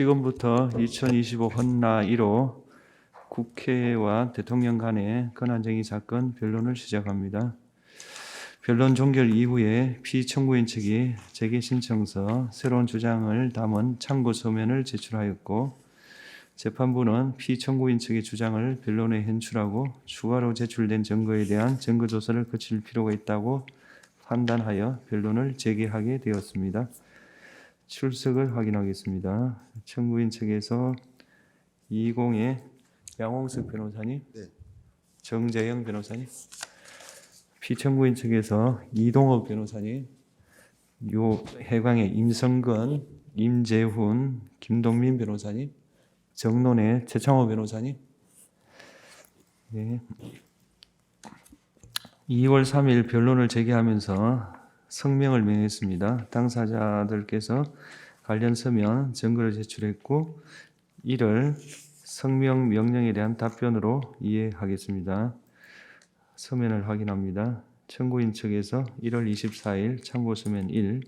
지금부터 2025 헌나 1호 국회와 대통령 간의 권한쟁의 사건 변론을 시작합니다. 변론 종결 이후에 피청구인 측이 재개 신청서 새로운 주장을 담은 참고 서면을 제출하였고, 재판부는 피청구인 측의 주장을 변론에 현출하고 추가로 제출된 증거에 대한 증거 조사를 거칠 필요가 있다고 판단하여 변론을 재개하게 되었습니다. 출석을 확인하겠습니다. 청구인 측에서 이공의 양홍석 변호사님, 정재영 변호사님, 피청구인 측에서 이동욱 변호사님, 해광의 임성근, 임재훈, 김동민 변호사님, 정론의 최창호 변호사님. 네. 2월 3일 변론을 재개하면서 성명을 명했습니다. 당사자들께서 관련 서면 증거를 제출했고, 이를 성명 명령에 대한 답변으로 이해하겠습니다. 서면을 확인합니다. 청구인 측에서 1월 24일 참고서면 1,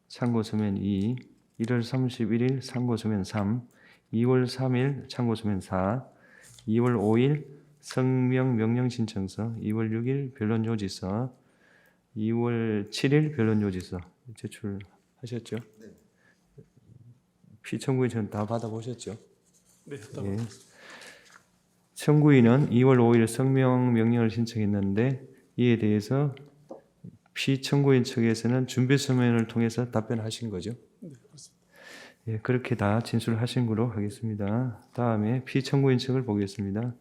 참고서면 2, 1월 31일 참고서면 3, 2월 3일 참고서면 4, 2월 5일 성명 명령 신청서, 2월 6일 변론 요지서, 2월 7일 변론 요지서 제출하셨죠? 네. 피청구인은 다 받아보셨죠? 네, 예. 청구인은 2월 5일 성명 명령을 신청했는데, 이에 대해서 피청구인 측에서는 준비 서면을 통해서 답변하신 거죠? 네, 그렇습니다. 예, 그렇게 다 진술하신 걸로 하겠습니다. 다음에 피청구인 측을 보겠습니다.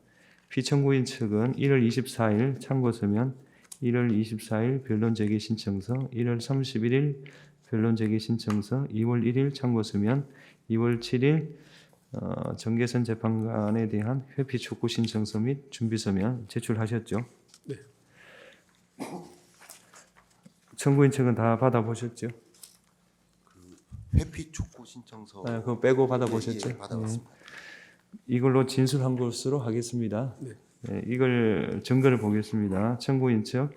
피청구인 측은 1월 24일 참고서면, 1월 24일 변론 재개 신청서, 1월 31일 변론 재개 신청서, 2월 1일 참고서면, 2월 7일 정계선 재판관에 대한 회피 촉구 신청서 및 준비서면 제출하셨죠? 네. 청구인 측은 다 받아보셨죠? 회피 촉구 신청서 그거 빼고 받아보셨죠? 예, 받아봤습니다. 이걸로 진술한 것으로 하겠습니다. 네. 네, 이걸 증거를 보겠습니다. 청구인 측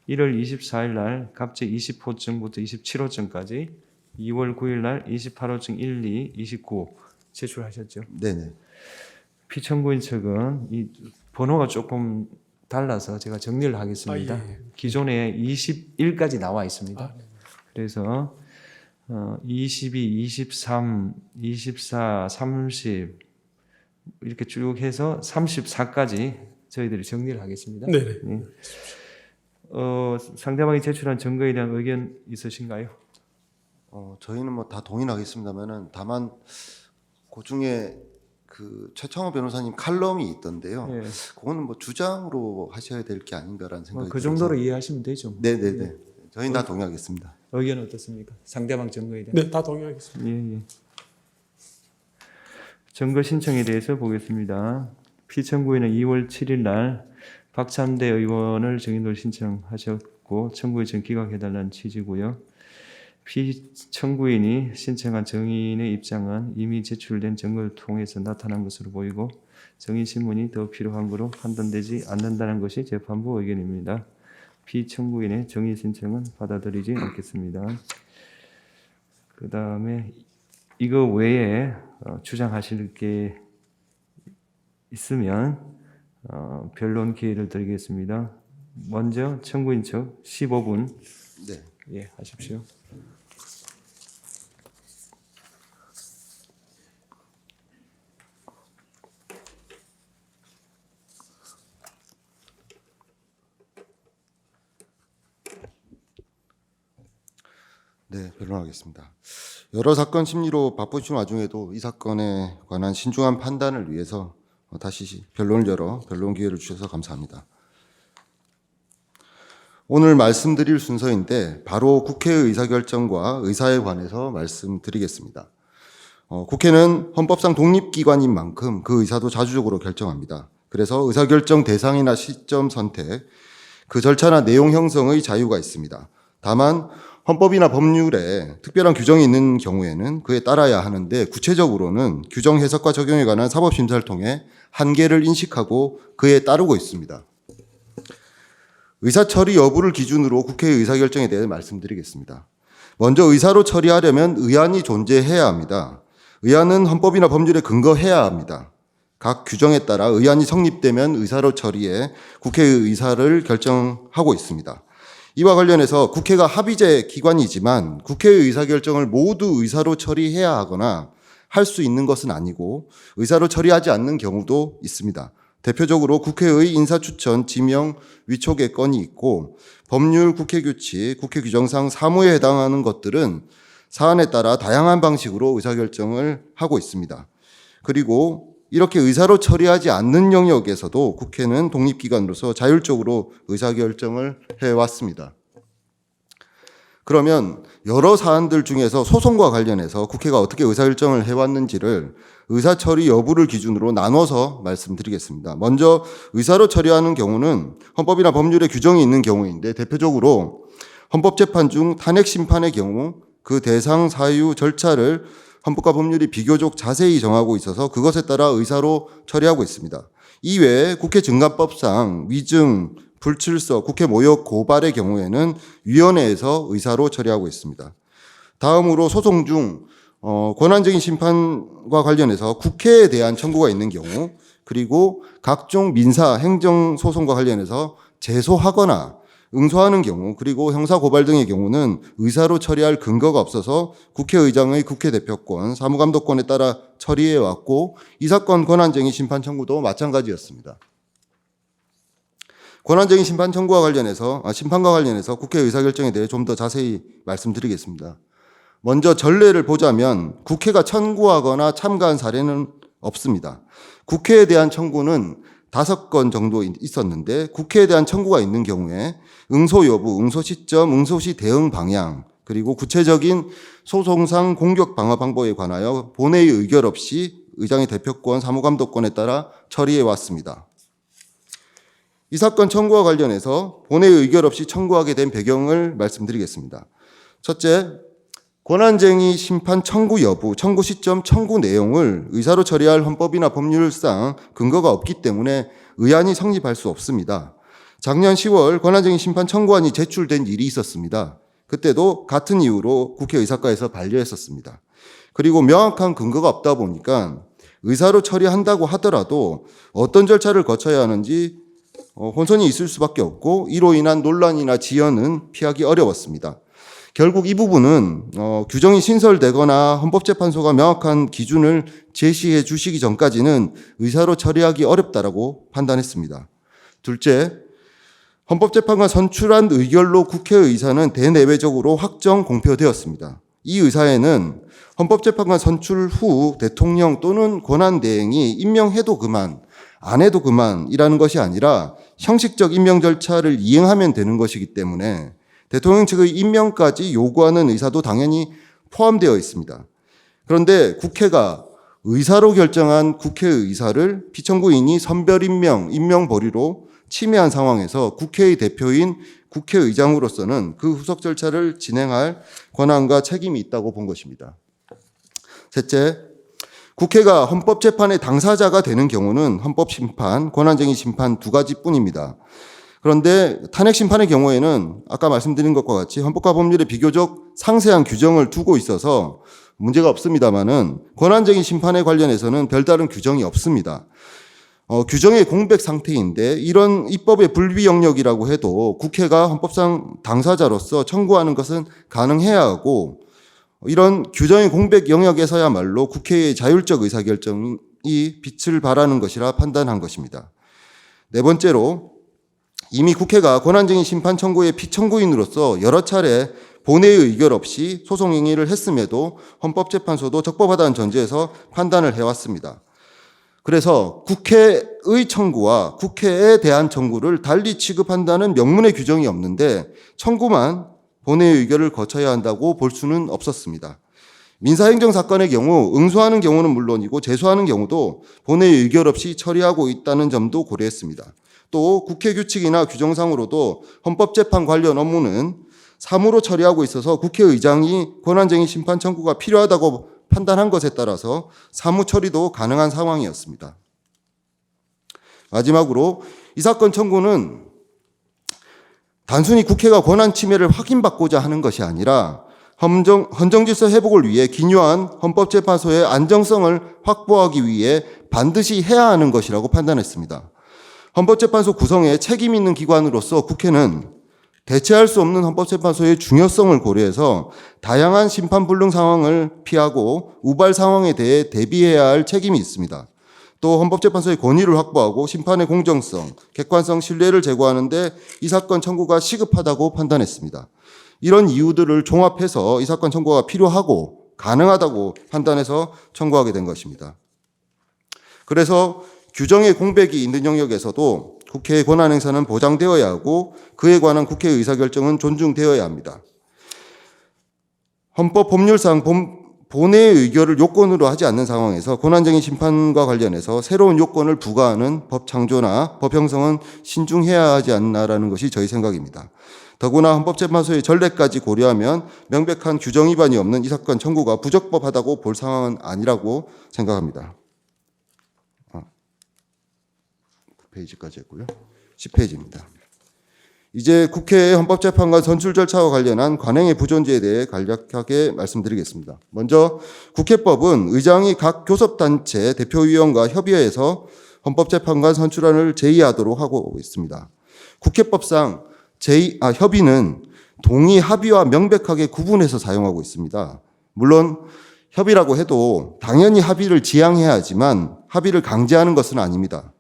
1월 24일 날 갑제 20호증부터 27호증까지, 2월 9일 날 28호증 1, 2, 29 제출하셨죠? 네네. 피청구인 측은 이 번호가 조금 달라서 제가 정리를 하겠습니다. 예. 기존에 21까지 나와 있습니다. 네. 그래서 22, 23, 24, 30 이렇게 쭉 해서 34까지 저희들이 정리를 하겠습니다. 네. 네. 상대방이 제출한 증거에 대한 의견 있으신가요? 저희는 뭐 다 동의하겠습니다만은 다만 그 중에 그 최창호 변호사님 칼럼이 있던데요. 네. 그거는 뭐 주장으로 하셔야 될 게 아닌가라는 생각이 그 들어서. 정도로 이해하시면 되죠. 네네네. 저희는 다 동의하겠습니다. 의견 어떻습니까? 상대방 증거에 대한. 네, 다 동의하겠습니다. 예. 증거 신청에 대해서 보겠습니다. 피청구인은 2월 7일 날 박찬대 의원을 증인으로 신청하셨고, 청구인 증 기각해달라는 취지고요. 피청구인이 신청한 증인의 입장은 이미 제출된 증거를 통해서 나타난 것으로 보이고, 증인 신문이 더 필요한 것으로 판단되지 않는다는 것이 재판부 의견입니다. 피청구인의 증인 신청은 받아들이지 않겠습니다. 그 다음에 이거 외에 주장하실 게 있으면 변론 기회를 드리겠습니다. 먼저 청구인 측 15분 네. 하십시오. 네, 변론하겠습니다. 여러 사건 심리로 바쁘신 와중에도 이 사건에 관한 신중한 판단을 위해서 다시 변론을 열어 변론 기회를 주셔서 감사합니다. 오늘 말씀드릴 순서인데 바로 국회의 의사결정과 의사에 관해서 말씀드리겠습니다. 국회는 헌법상 독립기관인 만큼 그 의사도 자주적으로 결정합니다. 그래서 의사결정 대상이나 시점 선택, 그 절차나 내용 형성의 자유가 있습니다. 다만 헌법이나 법률에 특별한 규정이 있는 경우에는 그에 따라야 하는데, 구체적으로는 규정 해석과 적용에 관한 사법심사를 통해 한계를 인식하고 그에 따르고 있습니다. 의사 처리 여부를 기준으로 국회의 의사결정에 대해 말씀드리겠습니다. 먼저 의사로 처리하려면 의안이 존재해야 합니다. 의안은 헌법이나 법률에 근거해야 합니다. 각 규정에 따라 의안이 성립되면 의사로 처리해 국회의 의사를 결정하고 있습니다. 이와 관련해서 국회가 합의제 기관이지만 국회의 의사결정을 모두 의사로 처리해야 하거나 할 수 있는 것은 아니고 의사로 처리하지 않는 경우도 있습니다. 대표적으로 국회의 인사추천, 지명, 위촉의 건이 있고 법률, 국회규칙, 국회규정상 사무에 해당하는 것들은 사안에 따라 다양한 방식으로 의사결정을 하고 있습니다. 그리고 이렇게 의사로 처리하지 않는 영역에서도 국회는 독립기관으로서 자율적으로 의사결정을 해왔습니다. 그러면 여러 사안들 중에서 소송과 관련해서 국회가 어떻게 의사결정을 해왔는지를 의사처리 여부를 기준으로 나눠서 말씀드리겠습니다. 먼저 의사로 처리하는 경우는 헌법이나 법률에 규정이 있는 경우인데 대표적으로 헌법재판 중 탄핵심판의 경우 그 대상, 사유, 절차를 헌법과 법률이 비교적 자세히 정하고 있어서 그것에 따라 의사로 처리하고 있습니다. 이외에 국회 증감법상 위증, 불출석, 국회 모욕, 고발의 경우에는 위원회에서 의사로 처리하고 있습니다. 다음으로 소송 중 권한쟁의 심판과 관련해서 국회에 대한 청구가 있는 경우, 그리고 각종 민사, 행정 소송과 관련해서 제소하거나 응소하는 경우, 그리고 형사 고발 등의 경우는 의사로 처리할 근거가 없어서 국회의장의 국회대표권, 사무감독권에 따라 처리해 왔고 이 사건 권한쟁의 심판 청구도 마찬가지였습니다. 권한쟁의 심판 청구와 관련해서 심판과 관련해서 국회 의사결정에 대해 좀 더 자세히 말씀드리겠습니다. 먼저 전례를 보자면 국회가 청구하거나 참가한 사례는 없습니다. 국회에 대한 청구는 5건 정도 있었는데 국회에 대한 청구가 있는 경우에 응소 여부, 응소 시점, 응소 시 대응 방향, 그리고 구체적인 소송상 공격 방어 방법에 관하여 본회의 의결 없이 의장의 대표권, 사무감독권에 따라 처리해 왔습니다. 이 사건 청구와 관련해서 본회의 의결 없이 청구하게 된 배경을 말씀드리겠습니다. 첫째, 권한쟁의 심판 청구 여부, 청구 시점, 청구 내용을 의사로 처리할 헌법이나 법률상 근거가 없기 때문에 의안이 성립할 수 없습니다. 작년 10월 권한쟁의 심판 청구안이 제출된 일이 있었습니다. 그때도 같은 이유로 국회의사과에서 반려했었습니다. 그리고 명확한 근거가 없다 보니까 의사로 처리한다고 하더라도 어떤 절차를 거쳐야 하는지 혼선이 있을 수밖에 없고 이로 인한 논란이나 지연은 피하기 어려웠습니다. 결국 이 부분은 규정이 신설되거나 헌법재판소가 명확한 기준을 제시해 주시기 전까지는 의사로 처리하기 어렵다라고 판단했습니다. 둘째, 헌법재판관 선출한 의결로 국회의사는 대내외적으로 확정 공표되었습니다. 이 의사에는 헌법재판관 선출 후 대통령 또는 권한대행이 임명해도 그만, 안 해도 그만이라는 것이 아니라 형식적 임명 절차를 이행하면 되는 것이기 때문에 대통령 측의 임명까지 요구하는 의사도 당연히 포함되어 있습니다. 그런데 국회가 의사로 결정한 국회의사를 피청구인이 선별 임명, 임명 보류로 침해한 상황에서 국회의 대표인 국회의장으로서는 그 후속 절차를 진행할 권한과 책임이 있다고 본 것입니다. 셋째, 국회가 헌법재판의 당사자가 되는 경우는 헌법심판, 권한쟁의 심판 2가지뿐입니다. 그런데 탄핵심판의 경우에는 아까 말씀드린 것과 같이 헌법과 법률에 비교적 상세한 규정을 두고 있어서 문제가 없습니다만은 권한쟁의 심판에 관련해서는 별다른 규정이 없습니다. 규정의 공백 상태인데 이런 입법의 불비 영역이라고 해도 국회가 헌법상 당사자로서 청구하는 것은 가능해야 하고 이런 규정의 공백 영역에서야말로 국회의 자율적 의사결정이 빛을 발하는 것이라 판단한 것입니다. 네 번째로 이미 국회가 권한쟁의 심판 청구의 피청구인으로서 여러 차례 본회의 의결 없이 소송 행위를 했음에도 헌법재판소도 적법하다는 전제에서 판단을 해왔습니다. 그래서 국회의 청구와 국회에 대한 청구를 달리 취급한다는 명문의 규정이 없는데 청구만 본회의 의결을 거쳐야 한다고 볼 수는 없었습니다. 민사행정사건의 경우 응소하는 경우는 물론이고 제소하는 경우도 본회의 의결 없이 처리하고 있다는 점도 고려했습니다. 또 국회규칙이나 규정상으로도 헌법재판 관련 업무는 사무로 처리하고 있어서 국회의장이 권한쟁의 심판 청구가 필요하다고 판단한 것에 따라서 사무 처리도 가능한 상황이었습니다. 마지막으로 이 사건 청구는 단순히 국회가 권한 침해를 확인받고자 하는 것이 아니라 헌정질서 회복을 위해 기묘한 헌법재판소의 안정성을 확보하기 위해 반드시 해야 하는 것이라고 판단했습니다. 헌법재판소 구성에 책임 있는 기관으로서 국회는 대체할 수 없는 헌법재판소의 중요성을 고려해서 다양한 심판 불능 상황을 피하고 우발 상황에 대해 대비해야 할 책임이 있습니다. 또 헌법재판소의 권위를 확보하고 심판의 공정성, 객관성, 신뢰를 제고하는 데 이 사건 청구가 시급하다고 판단했습니다. 이런 이유들을 종합해서 이 사건 청구가 필요하고 가능하다고 판단해서 청구하게 된 것입니다. 그래서 규정의 공백이 있는 영역에서도 국회의 권한 행사는 보장되어야 하고 그에 관한 국회의 의사결정은 존중되어야 합니다. 헌법 법률상 본회의 의결을 요건으로 하지 않는 상황에서 권한쟁의 심판과 관련해서 새로운 요건을 부과하는 법 창조나 법 형성은 신중해야 하지 않나라는 것이 저희 생각입니다. 더구나 헌법재판소의 전례까지 고려하면 명백한 규정 위반이 없는 이 사건 청구가 부적법하다고 볼 상황은 아니라고 생각합니다. 9페이지까지 했고요. 10페이지입니다. 이제 국회의 헌법재판관 선출 절차와 관련한 관행의 부존재에 대해 간략하게 말씀드리겠습니다. 먼저 국회법은 의장이 각 교섭단체 대표위원과 협의해서 헌법재판관 선출안을 제의하도록 하고 있습니다. 국회법상 협의는 동의 합의와 명백하게 구분해서 사용하고 있습니다. 물론 협의라고 해도 당연히 합의를 지향해야 하지만 합의를 강제하는 것은 아닙니다.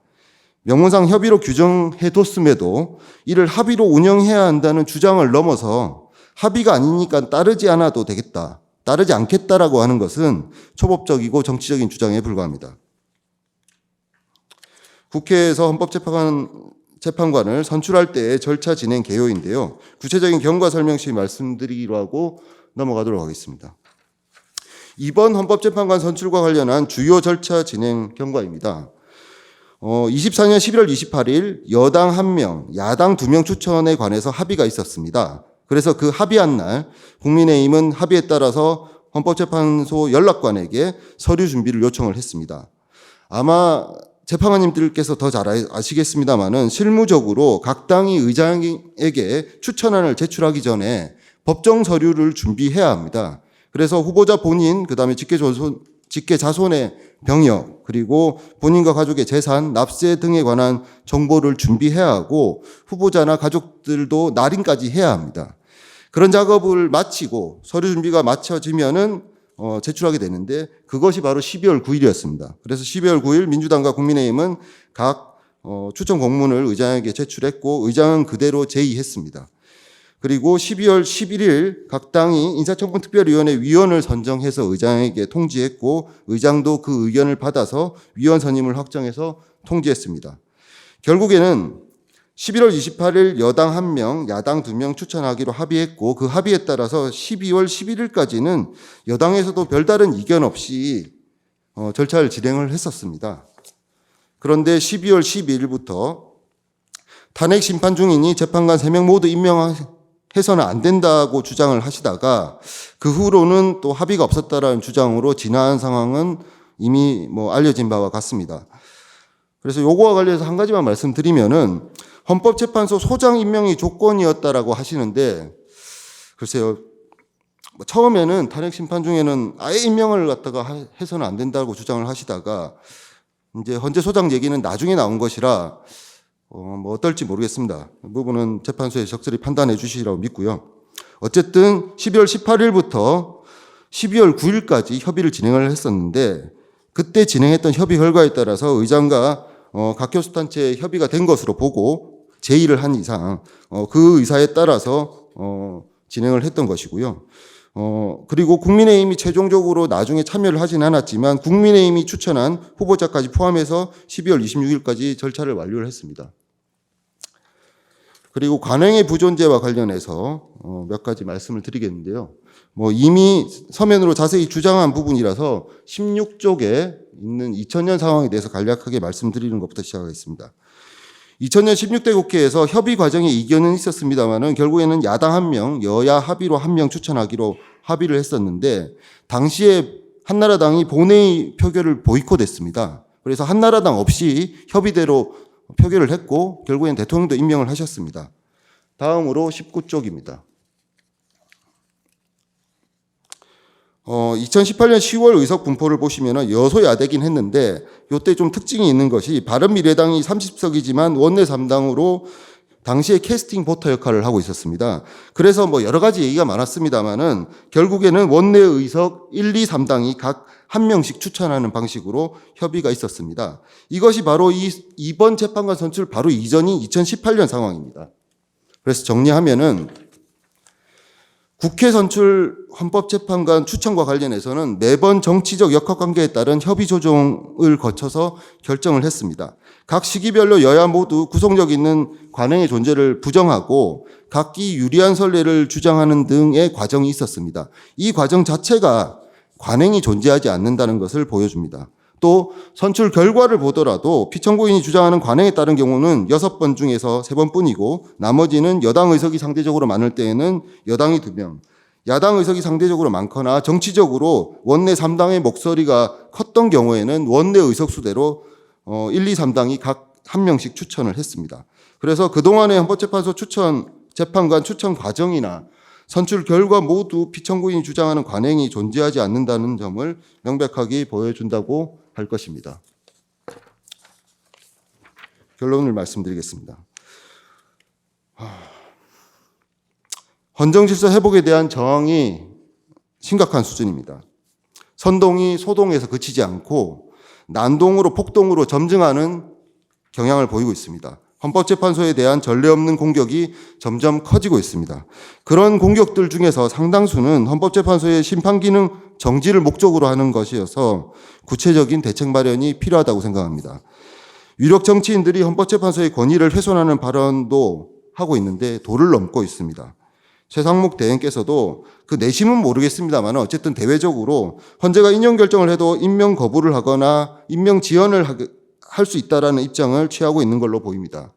명문상 협의로 규정해뒀음에도 이를 합의로 운영해야 한다는 주장을 넘어서 합의가 아니니까 따르지 않아도 되겠다, 따르지 않겠다라고 하는 것은 초법적이고 정치적인 주장에 불과합니다. 국회에서 헌법재판관을 선출할 때의 절차 진행 개요인데요. 구체적인 경과 설명 시 말씀드리기로 하고 넘어가도록 하겠습니다. 이번 헌법재판관 선출과 관련한 주요 절차 진행 경과입니다. 24년 11월 28일 여당 1명, 야당 2명 추천에 관해서 합의가 있었습니다. 그래서 그 합의한 날 국민의힘은 합의에 따라서 헌법재판소 연락관에게 서류 준비를 요청을 했습니다. 아마 재판관님들께서 더 잘 아시겠습니다만은 실무적으로 각 당이 의장에게 추천안을 제출하기 전에 법정 서류를 준비해야 합니다. 그래서 후보자 본인, 그다음에 직계 자손의 병역, 그리고 본인과 가족의 재산, 납세 등에 관한 정보를 준비해야 하고 후보자나 가족들도 날인까지 해야 합니다. 그런 작업을 마치고 서류 준비가 마쳐지면은 제출하게 되는데 그것이 바로 12월 9일이었습니다. 그래서 12월 9일 민주당과 국민의힘은 각 추천 공문을 의장에게 제출했고 의장은 그대로 제의했습니다. 그리고 12월 11일 각 당이 인사청문특별위원회 위원을 선정해서 의장에게 통지했고 의장도 그 의견을 받아서 위원 선임을 확정해서 통지했습니다. 결국에는 11월 28일 여당 1명, 야당 2명 추천하기로 합의했고 그 합의에 따라서 12월 11일까지는 여당에서도 별다른 이견 없이 절차를 진행을 했었습니다. 그런데 12월 12일부터 탄핵 심판 중이니 재판관 3명 모두 임명해서는 안 된다고 주장을 하시다가 그 후로는 또 합의가 없었다라는 주장으로 진화한 상황은 이미 알려진 바와 같습니다. 그래서 요거와 관련해서 한 가지만 말씀드리면은 헌법재판소 소장 임명이 조건이었다라고 하시는데 글쎄요. 처음에는 탄핵 심판 중에는 아예 임명을 갖다가 해서는 안 된다고 주장을 하시다가 이제 헌재 소장 얘기는 나중에 나온 것이라 어떨지 모르겠습니다. 그 부분은 재판소에 적절히 판단해 주시라고 믿고요. 어쨌든 12월 18일부터 12월 9일까지 협의를 진행을 했었는데 그때 진행했던 협의 결과에 따라서 의장과 각 교수단체의 협의가 된 것으로 보고 제의를 한 이상 그 의사에 따라서 진행을 했던 것이고요. 그리고 국민의힘이 최종적으로 나중에 참여를 하진 않았지만 국민의힘이 추천한 후보자까지 포함해서 12월 26일까지 절차를 완료를 했습니다. 그리고 관행의 부존재와 관련해서 몇 가지 말씀을 드리겠는데요. 이미 서면으로 자세히 주장한 부분이라서 16쪽에 있는 2000년 상황에 대해서 간략하게 말씀드리는 것부터 시작하겠습니다. 2000년 16대 국회에서 협의 과정에 이견은 있었습니다만은 결국에는 야당 1명, 여야 합의로 1명 추천하기로 합의를 했었는데 당시에 한나라당이 본회의 표결을 보이콧했습니다. 그래서 한나라당 없이 협의대로 표결을 했고 결국엔 대통령도 임명을 하셨습니다. 다음으로 19쪽입니다. 2018년 10월 의석 분포를 보시면 여소야대긴 했는데 이때 좀 특징이 있는 것이 바른미래당이 30석이지만 원내 3당으로 당시에 캐스팅 보터 역할을 하고 있었습니다. 그래서 뭐 여러 가지 얘기가 많았습니다만은 결국에는 원내 의석 1, 2, 3당이 각 한 명씩 추천하는 방식으로 협의가 있었습니다. 이것이 바로 이번 재판관 선출 바로 이전인 2018년 상황입니다. 그래서 정리하면은 국회 선출 헌법재판관 추천과 관련해서는 매번 정치적 역학관계에 따른 협의 조정을 거쳐서 결정을 했습니다. 각 시기별로 여야 모두 구속력 있는 관행의 존재를 부정하고 각기 유리한 선례를 주장하는 등의 과정이 있었습니다. 이 과정 자체가 관행이 존재하지 않는다는 것을 보여줍니다. 또 선출 결과를 보더라도 피청구인이 주장하는 관행에 따른 경우는 6번 중에서 3번뿐이고 나머지는 여당 의석이 상대적으로 많을 때에는 여당이 2명, 야당 의석이 상대적으로 많거나 정치적으로 원내 3당의 목소리가 컸던 경우에는 원내 의석수대로 1, 2, 3당이 각 한 명씩 추천을 했습니다. 그래서 그동안의 헌법재판소 재판관 추천 과정이나 선출 결과 모두 피청구인이 주장하는 관행이 존재하지 않는다는 점을 명백하게 보여준다고 할 것입니다. 결론을 말씀드리겠습니다. 헌정질서 회복에 대한 저항이 심각한 수준입니다. 선동이 소동에서 그치지 않고 난동으로 폭동으로 점증하는 경향을 보이고 있습니다. 헌법재판소에 대한 전례 없는 공격이 점점 커지고 있습니다. 그런 공격들 중에서 상당수는 헌법재판소의 심판기능 정지를 목적으로 하는 것이어서 구체적인 대책 마련이 필요하다고 생각합니다. 유력 정치인들이 헌법재판소의 권위를 훼손하는 발언도 하고 있는데 도를 넘고 있습니다. 최상목 대행께서도 그 내심은 모르겠습니다만 어쨌든 대외적으로 헌재가 인용 결정을 해도 임명 거부를 하거나 임명 지연을 할 수 있다라는 입장을 취하고 있는 걸로 보입니다.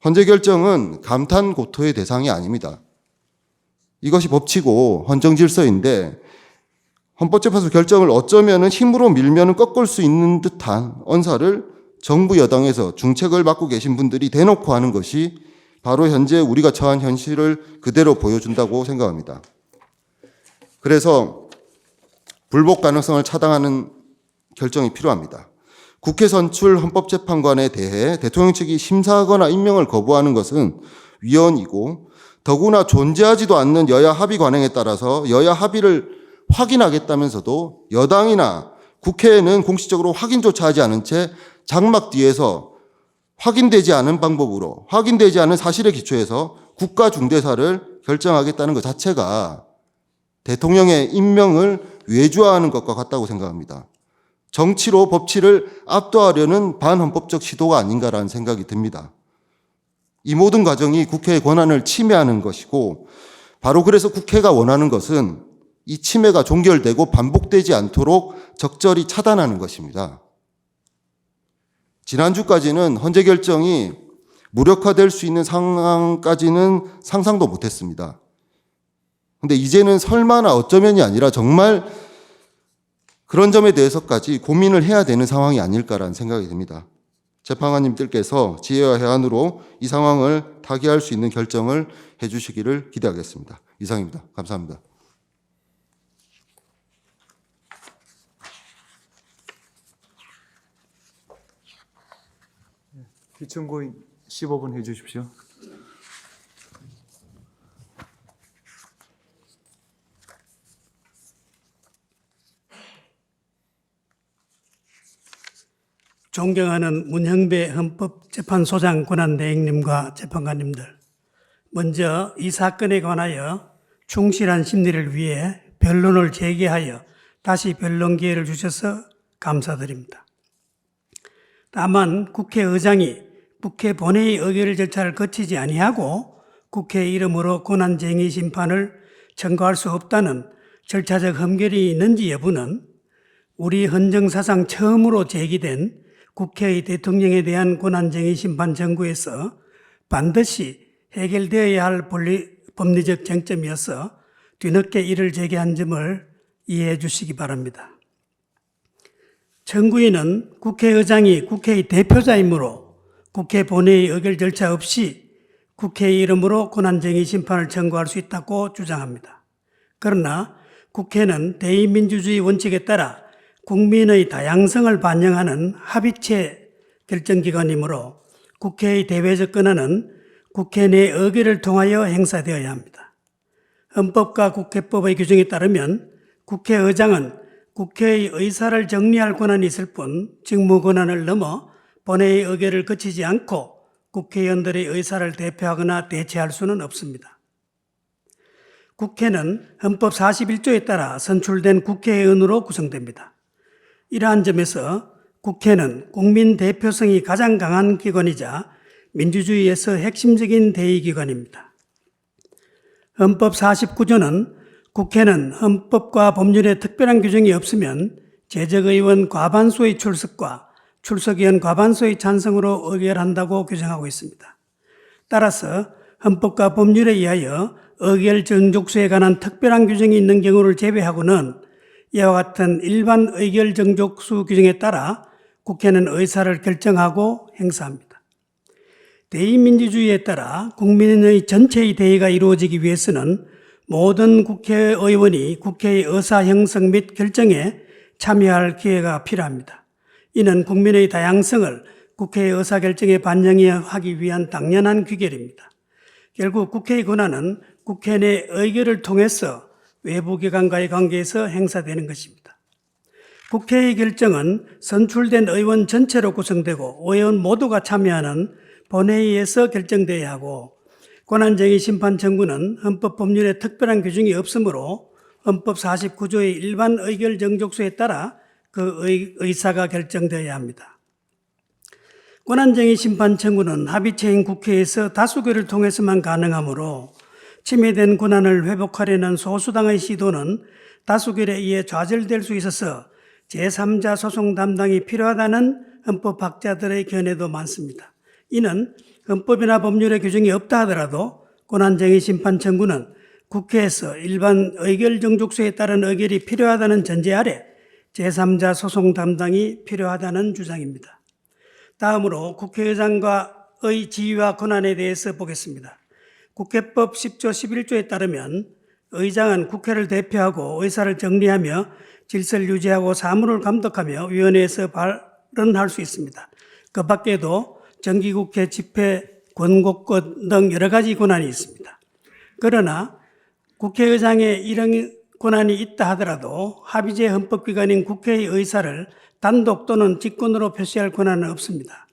헌재 결정은 감탄 고토의 대상이 아닙니다. 이것이 법치고 헌정질서인데 헌법재판소 결정을 어쩌면은 힘으로 밀면은 꺾을 수 있는 듯한 언사를 정부 여당에서 중책을 맡고 계신 분들이 대놓고 하는 것이 바로 현재 우리가 처한 현실을 그대로 보여준다고 생각합니다. 그래서 불복 가능성을 차단하는 결정이 필요합니다. 국회 선출 헌법재판관에 대해 대통령 측이 심사하거나 임명을 거부하는 것은 위헌이고 더구나 존재하지도 않는 여야 합의 관행에 따라서 여야 합의를 확인하겠다면서도 여당이나 국회에는 공식적으로 확인조차 하지 않은 채 장막 뒤에서 확인되지 않은 방법으로 확인되지 않은 사실에 기초해서 국가 중대사를 결정하겠다는 것 자체가 대통령의 임명을 외주화하는 것과 같다고 생각합니다. 정치로 법치를 압도하려는 반헌법적 시도가 아닌가라는 생각이 듭니다. 이 모든 과정이 국회의 권한을 침해하는 것이고 바로 그래서 국회가 원하는 것은 이 침해가 종결되고 반복되지 않도록 적절히 차단하는 것입니다. 지난주까지는 헌재 결정이 무력화될 수 있는 상황까지는 상상도 못했습니다. 그런데 이제는 설마나 어쩌면이 아니라 정말 그런 점에 대해서까지 고민을 해야 되는 상황이 아닐까라는 생각이 듭니다. 재판관님들께서 지혜와 해안으로 이 상황을 타개할 수 있는 결정을 해주시기를 기대하겠습니다. 이상입니다. 감사합니다. 피청구인 15분 해주십시오. 존경하는 문형배 헌법재판소장 권한대행님과 재판관님들, 먼저 이 사건에 관하여 충실한 심리를 위해 변론을 재개하여 다시 변론 기회를 주셔서 감사드립니다. 다만 국회의장이 국회 본회의 의결 절차를 거치지 아니하고 국회 이름으로 권한쟁의 심판을 청구할 수 없다는 절차적 흠결이 있는지 여부는 우리 헌정사상 처음으로 제기된 국회의 대통령에 대한 권한쟁의 심판 청구에서 반드시 해결되어야 할 법리적 쟁점이어서 뒤늦게 이를 제기한 점을 이해해 주시기 바랍니다. 청구인은 국회의장이 국회의 대표자이므로 국회 본회의 의결 절차 없이 국회 이름으로 권한쟁의 심판을 청구할 수 있다고 주장합니다. 그러나 국회는 대의민주주의 원칙에 따라 국민의 다양성을 반영하는 합의체 결정기관이므로 국회의 대외적 권한은 국회 내 의결을 통하여 행사되어야 합니다. 헌법과 국회법의 규정에 따르면 국회의장은 국회의 의사를 정리할 권한이 있을 뿐 직무 권한을 넘어 본회의 의결을 거치지 않고 국회의원들의 의사를 대표하거나 대체할 수는 없습니다. 국회는 헌법 41조에 따라 선출된 국회의원으로 구성됩니다. 이러한 점에서 국회는 국민 대표성이 가장 강한 기관이자 민주주의에서 핵심적인 대의기관입니다. 헌법 49조는 국회는 헌법과 법률에 특별한 규정이 없으면 재적의원 과반수의 출석과 출석의원 과반수의 찬성으로 의결한다고 규정하고 있습니다. 따라서 헌법과 법률에 의하여 의결 정족수에 관한 특별한 규정이 있는 경우를 제외하고는 이와 같은 일반 의결 정족수 규정에 따라 국회는 의사를 결정하고 행사합니다. 대의민주주의에 따라 국민의 전체의 대의가 이루어지기 위해서는 모든 국회의원이 국회의 의사 형성 및 결정에 참여할 기회가 필요합니다. 이는 국민의 다양성을 국회의 의사결정에 반영하기 위한 당연한 귀결입니다. 결국 국회의 권한은 국회 내 의결을 통해서 외부기관과의 관계에서 행사되는 것입니다. 국회의 결정은 선출된 의원 전체로 구성되고 의원 모두가 참여하는 본회의에서 결정되어야 하고 권한쟁의 심판 청구는 헌법 법률에 특별한 규정이 없으므로 헌법 49조의 일반 의결 정족수에 따라 그 의사가 결정되어야 합니다. 권한쟁의 심판 청구는 합의체인 국회에서 다수결을 통해서만 가능하므로 침해된 권한을 회복하려는 소수당의 시도는 다수결에 의해 좌절될 수 있어서 제3자 소송 담당이 필요하다는 헌법학자들의 견해도 많습니다. 이는 헌법이나 법률의 규정이 없다 하더라도 권한쟁의 심판 청구는 국회에서 일반 의결 정족수에 따른 의결이 필요하다는 전제 아래 제3자 소송 담당이 필요하다는 주장입니다. 다음으로 국회의장과의 지위와 권한에 대해서 보겠습니다. 국회법 10조 11조에 따르면 의장은 국회를 대표하고 의사를 정리하며 질서를 유지하고 사무를 감독하며 위원회에서 발언할 수 있습니다. 그 밖에도 정기국회 집회, 권고권 등 여러 가지 권한이 있습니다. 그러나 국회의장에 이런 권한이 있다 하더라도 합의제 헌법기관인 국회의 의사를 단독 또는 직권으로 표시할 권한은 없습니다.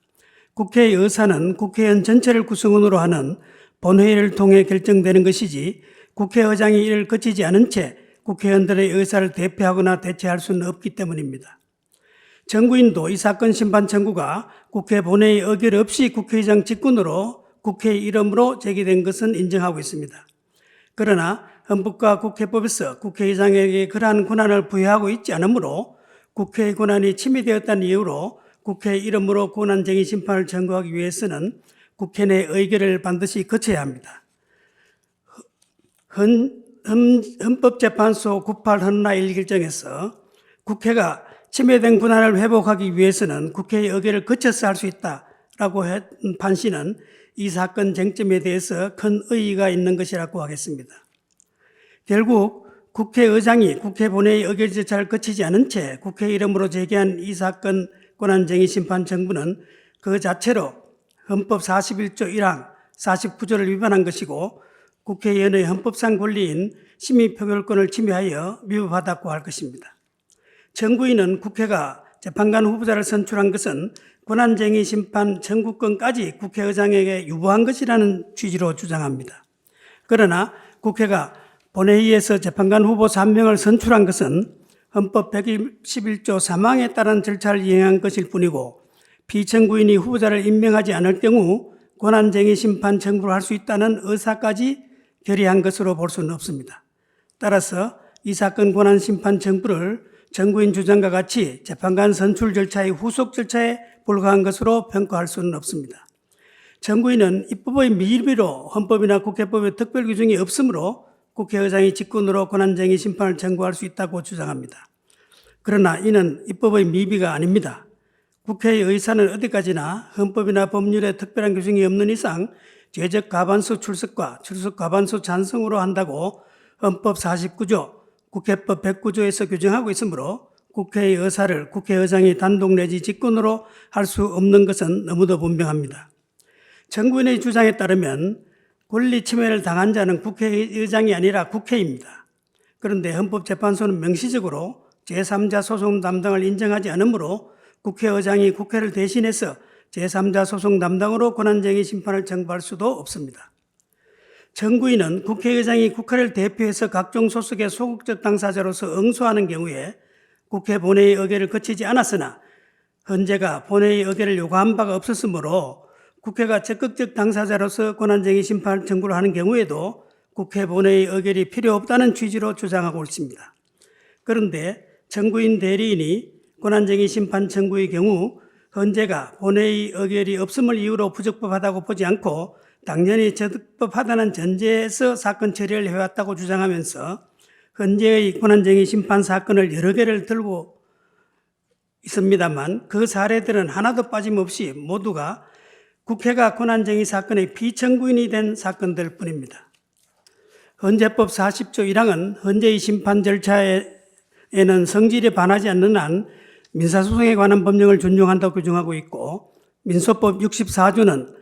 국회의 의사는 국회의원 전체를 구성원으로 하는 본회의를 통해 결정되는 것이지 국회의장이 이를 거치지 않은 채 국회의원들의 의사를 대표하거나 대체할 수는 없기 때문입니다. 정부인도 이 사건 심판 청구가 국회 본회의 의결 없이 국회의장 직권으로 국회의 이름으로 제기된 것은 인정하고 있습니다. 그러나 헌법과 국회법에서 국회의장에게 그러한 권한을 부여하고 있지 않으므로 국회의 권한이 침해되었다는 이유로 국회의 이름으로 권한쟁의 심판을 청구하기 위해서는 국회 내 의결을 반드시 거쳐야 합니다. 헌법재판소 98헌나 1결정에서 국회가 침해된 권한을 회복하기 위해서는 국회의 의결을 거쳐서 할 수 있다라고 한 판시는 이 사건 쟁점에 대해서 큰 의의가 있는 것이라고 하겠습니다. 결국 국회의장이 국회 본회의 의결 절차를 거치지 않은 채 국회 이름으로 제기한 이 사건 권한쟁의 심판 청구는 그 자체로 헌법 41조 1항 49조를 위반한 것이고 국회의원의 헌법상 권리인 심의표결권을 침해하여 위법하다고 할 것입니다. 정부인은 국회가 재판관 후보자를 선출한 것은 권한쟁의 심판 청구권까지 국회의장에게 유보한 것이라는 취지로 주장합니다. 그러나 국회가 본회의에서 재판관 후보 3명을 선출한 것은 헌법 111조 3항에 따른 절차를 이행한 것일 뿐이고 피청구인이 후보자를 임명하지 않을 경우 권한쟁의 심판 청구를 할 수 있다는 의사까지 결의한 것으로 볼 수는 없습니다. 따라서 이 사건 권한 심판 청구를 정부인 주장과 같이 재판관 선출 절차의 후속 절차에 불과한 것으로 평가할 수는 없습니다. 정부인은 입법의 미비로 헌법이나 국회법에 특별 규정이 없으므로 국회의장이 직권으로 권한쟁의 심판을 청구할 수 있다고 주장합니다. 그러나 이는 입법의 미비가 아닙니다. 국회의 의사는 어디까지나 헌법이나 법률에 특별한 규정이 없는 이상 죄적 과반수 출석과 출석 과반수 찬성으로 한다고 헌법 49조 국회법 109조에서 규정하고 있으므로 국회의 의사를 국회의장이 단독 내지 직권으로 할 수 없는 것은 너무도 분명합니다. 정부인의 주장에 따르면 권리 침해를 당한 자는 국회의장이 아니라 국회입니다. 그런데 헌법재판소는 명시적으로 제3자 소송 담당을 인정하지 않으므로 국회의장이 국회를 대신해서 제3자 소송 담당으로 권한쟁의 심판을 청구할 수도 없습니다. 정부인은 국회의장이 국회를 대표해서 각종 소속의 소극적 당사자로서 응소하는 경우에 국회 본회의 의결을 거치지 않았으나 헌재가 본회의 의결을 요구한 바가 없었으므로 국회가 적극적 당사자로서 권한쟁의 심판 청구를 하는 경우에도 국회 본회의 의결이 필요 없다는 취지로 주장하고 있습니다. 그런데 정부인 대리인이 권한쟁의 심판 청구의 경우 헌재가 본회의 의결이 없음을 이유로 부적법하다고 보지 않고 당연히 적법하다는 전제에서 사건 처리를 해왔다고 주장하면서 헌재의 권한쟁의 심판 사건을 여러 개를 들고 있습니다만 그 사례들은 하나도 빠짐없이 모두가 국회가 권한쟁의 사건의 피청구인이 된 사건들 뿐입니다. 헌재법 40조 1항은 헌재의 심판 절차에는 성질에 반하지 않는 한 민사소송에 관한 법령을 준용한다고 규정하고 있고 민소법 64조는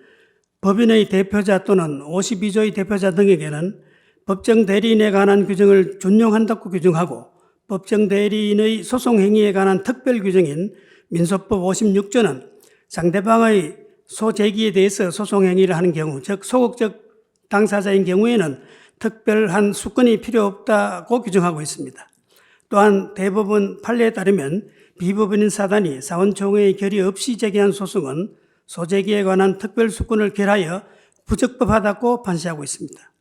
법인의 대표자 또는 52조의 대표자 등에게는 법정 대리인에 관한 규정을 준용한다고 규정하고 법정 대리인의 소송 행위에 관한 특별 규정인 민소법 56조는 상대방의 소제기에 대해서 소송 행위를 하는 경우, 즉 소극적 당사자인 경우에는 특별한 수건이 필요 없다고 규정하고 있습니다. 또한 대법원 판례에 따르면 비법인인 사단이 사원총회의 결의 없이 제기한 소송은 소제기에 관한 특별 수건을 결하여 부적법하다고 판시하고 있습니다.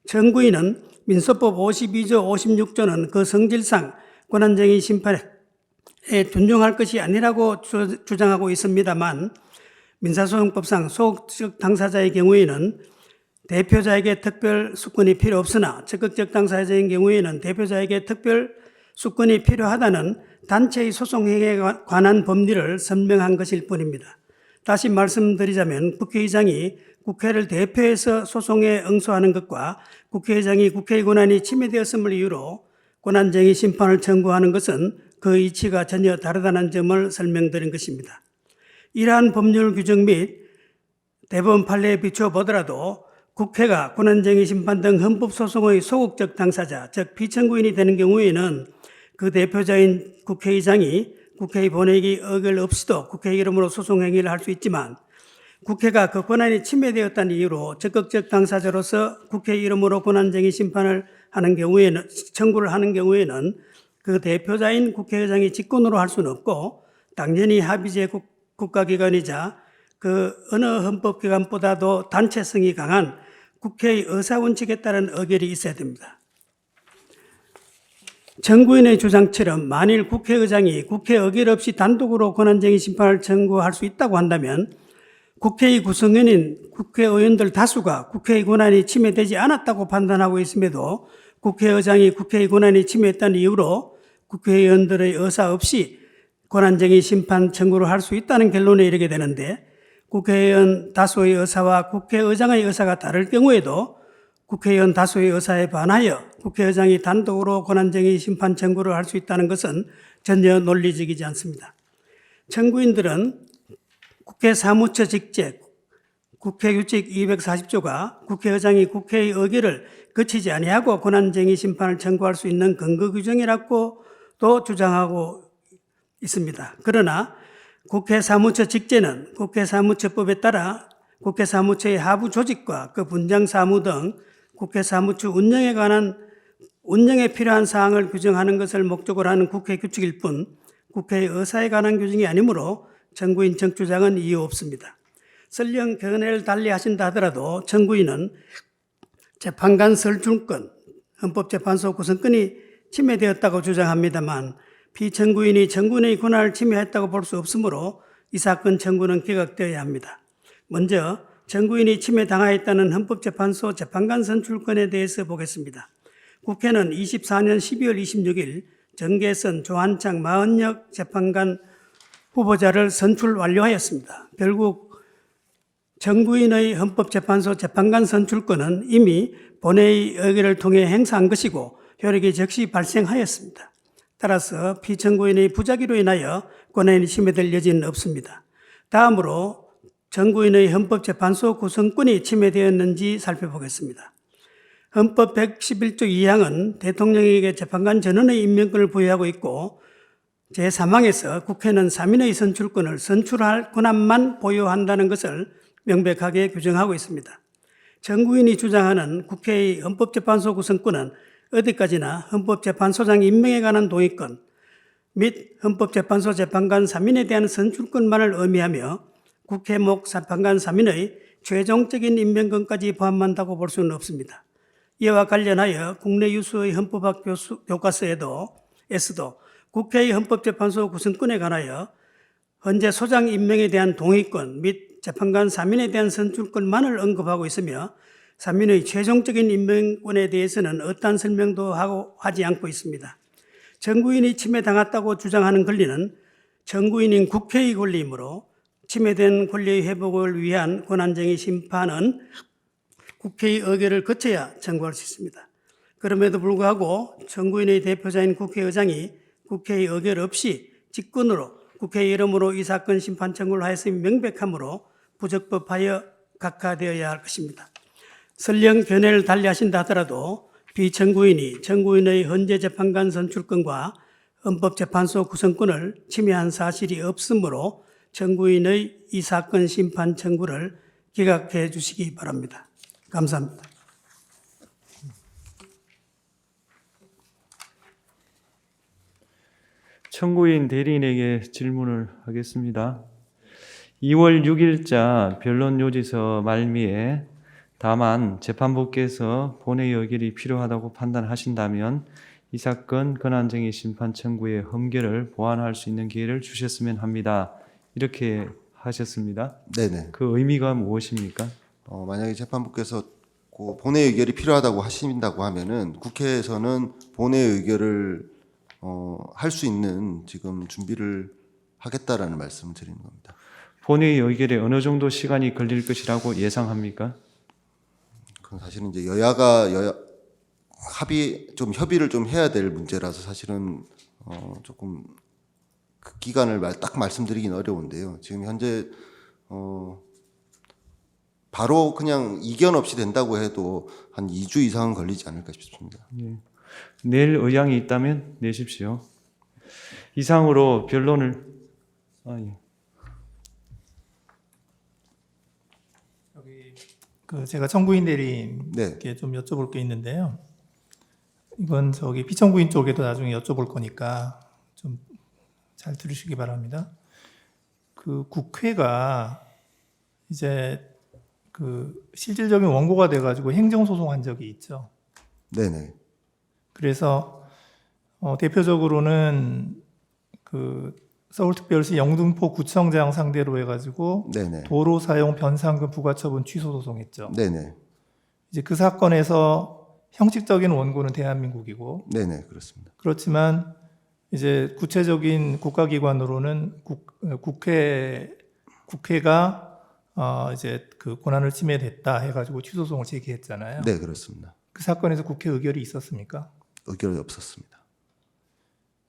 정부인은 민소법 52조, 56조는 그 성질상 권한쟁의 심판에 준용할 것이 아니라고 주장하고 있습니다만 민사소송법상 소극적 당사자의 경우에는 대표자에게 특별 수건이 필요 없으나 적극적 당사자인 경우에는 대표자에게 특별 수건이 필요하다는 단체의 소송 행위에 관한 법리를 설명한 것일 뿐입니다. 다시 말씀드리자면 국회의장이 국회를 대표해서 소송에 응소하는 것과 국회의장이 국회의 권한이 침해되었음을 이유로 권한쟁의 심판을 청구하는 것은 그 이치가 전혀 다르다는 점을 설명드린 것입니다. 이러한 법률 규정 및 대법원 판례에 비추어 보더라도 국회가 권한쟁의 심판 등 헌법소송의 소극적 당사자, 즉 피청구인이 되는 경우에는 그 대표자인 국회의장이 국회의 본회의 의결 없이도 국회 이름으로 소송 행위를 할 수 있지만 국회가 그 권한이 침해되었다는 이유로 적극적 당사자로서 국회 이름으로 권한쟁의 심판을 하는 경우에는 청구를 하는 경우에는 그 대표자인 국회의장이 직권으로 할 수는 없고 당연히 합의제 국가기관이자 그 어느 헌법기관보다도 단체성이 강한 국회의 의사원칙에 따른 의결이 있어야 됩니다. 정부인의 주장처럼 만일 국회의장이 국회 의결 없이 단독으로 권한쟁의 심판을 청구할 수 있다고 한다면 국회의 구성원인 국회의원들 다수가 국회의 권한이 침해되지 않았다고 판단하고 있음에도 국회의장이 국회의 권한이 침해했다는 이유로 국회의원들의 의사 없이 권한쟁의 심판 청구를 할 수 있다는 결론에 이르게 되는데 국회의원 다수의 의사와 국회의장의 의사가 다를 경우에도 국회의원 다수의 의사에 반하여 국회의장이 단독으로 권한쟁의 심판 청구를 할 수 있다는 것은 전혀 논리적이지 않습니다. 청구인들은 국회 사무처 직제 국회규칙 240조가 국회의장이 국회의 의결을 거치지 아니하고 권한쟁의 심판을 청구할 수 있는 근거 규정이라고도 주장하고 있습니다. 그러나 국회 사무처 직제는 국회 사무처법에 따라 국회 사무처의 하부 조직과 그 분장 사무 등 국회 사무처 운영에 필요한 사항을 규정하는 것을 목적으로 하는 국회 규칙일 뿐 국회의 의사에 관한 규정이 아니므로 정부인 정주장은 이유 없습니다. 설령 견해를 달리 하신다 하더라도 정부인은 재판관 설출권, 헌법재판소 구성권이 침해되었다고 주장합니다만 피청구인이 정부인의 권한을 침해했다고 볼 수 없으므로 이 사건 청구는 기각되어야 합니다. 먼저 정부인이 침해당하였다는 헌법재판소 재판관 선출권에 대해서 보겠습니다. 국회는 24년 12월 26일 정계선, 조한창, 마은혁 재판관 후보자를 선출 완료하였습니다. 결국 정부인의 헌법재판소 재판관 선출권은 이미 본회의 의결을 통해 행사한 것이고 효력이 즉시 발생하였습니다. 따라서 피청구인의 부작위로 인하여 권한이 침해될 여지는 없습니다. 다음으로 정구인의 헌법재판소 구성권이 침해되었는지 살펴보겠습니다. 헌법 111조 2항은 대통령에게 재판관 전원의 임명권을 부여하고 있고 제3항에서 국회는 3인의 선출권을 선출할 권한만 보유한다는 것을 명백하게 규정하고 있습니다. 정구인이 주장하는 국회의 헌법재판소 구성권은 어디까지나 헌법재판소장 임명에 관한 동의권 및 헌법재판소 재판관 3인에 대한 선출권만을 의미하며 국회 목 재판관 3인의 최종적인 임명권까지 포함한다고 볼 수는 없습니다. 이와 관련하여 국내 유수의 헌법학 교과서에도 국회의 헌법재판소 구성권에 관하여 헌재 소장 임명에 대한 동의권 및 재판관 3인에 대한 선출권만을 언급하고 있으며 3인의 최종적인 임명권에 대해서는 어떠한 설명도 하지 않고 있습니다. 정구인이 침해당했다고 주장하는 권리는 정구인인 국회의 권리이므로 침해된 권리의 회복을 위한 권한쟁의 심판은 국회의 의결을 거쳐야 청구할 수 있습니다. 그럼에도 불구하고 정구인의 대표자인 국회의장이 국회의 의결 없이 직권으로 국회 이름으로 이 사건 심판 청구를 하였음이 명백하므로 부적법하여 각하되어야 할 것입니다. 설령 견해를 달리하신다 하더라도 비청구인이 정구인의 헌재 재판관 선출권과 헌법재판소 구성권을 침해한 사실이 없으므로 정구인의 이 사건 심판 청구를 기각해 주시기 바랍니다. 감사합니다. 청구인 대리인에게 질문을 하겠습니다. 2월 6일자 변론 요지서 말미에 다만 재판부께서 본회의 의결이 필요하다고 판단하신다면 이 사건 권한쟁의 심판 청구의 험결을 보완할 수 있는 기회를 주셨으면 합니다. 이렇게 하셨습니다. 네네. 그 의미가 무엇입니까? 만약에 재판부께서 그 본회의 의결이 필요하다고 하신다고 하면은 국회에서는 본회의 의결을 할 수 있는 지금 준비를 하겠다라는 말씀을 드리는 겁니다. 본회의 의결에 어느 정도 시간이 걸릴 것이라고 예상합니까? 그건 사실은 이제 협의를 좀 해야 될 문제라서 사실은 조금 그 기간을 딱 말씀드리긴 어려운데요. 지금 현재 바로 그냥 이견 없이 된다고 해도 한 2주 이상은 걸리지 않을까 싶습니다. 예. 낼 의향이 있다면 내십시오. 이상으로 변론을 제가 청구인 대리인께 네. 좀 여쭤볼 게 있는데요. 이건 피청구인 쪽에도 나중에 여쭤볼 거니까 좀 잘 들으시기 바랍니다. 그 국회가 이제 그 실질적인 원고가 돼가지고 행정소송한 적이 있죠. 네네. 그래서 대표적으로는 그 서울특별시 영등포 구청장 상대로 해가지고 네네. 도로 사용 변상금 부과처분 취소 소송했죠. 네네. 이제 그 사건에서 형식적인 원고는 대한민국이고, 네네. 그렇습니다. 그렇지만 이제 구체적인 국가기관으로는 국회가 이제 그 권한을 침해됐다 해가지고 취소송을 제기했잖아요. 네, 그렇습니다. 그 사건에서 국회 의결이 있었습니까? 의결이 없었습니다.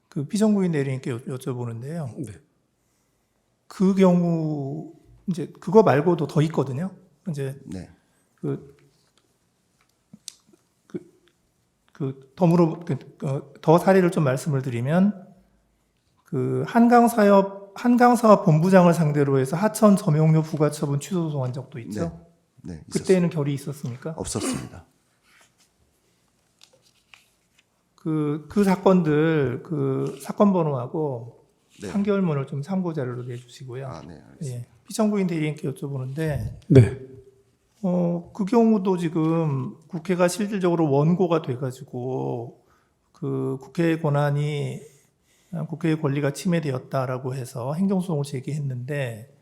그 피청구인 대리인께 여쭤보는데요. 네. 그 경우 이제 그거 말고도 더 있거든요. 이제 네. 더 사례를 좀 말씀을 드리면 그 한강사업 본부장을 상대로 해서 하천 점용료 부과처분 취소 소송한 적도 있죠. 네. 네, 그때는 결의 있었습니까? 없었습니다. 그 사건들 그 사건 번호하고 네. 판결문을 좀 참고 자료로 내주시고요. 아, 네. 알겠습니다. 예, 피청구인 대리인께 여쭤보는데 네. 그 경우도 지금 국회가 실질적으로 원고가 돼가지고 그 국회의 권한이 국회의 권리가 침해되었다라고 해서 행정소송을 제기했는데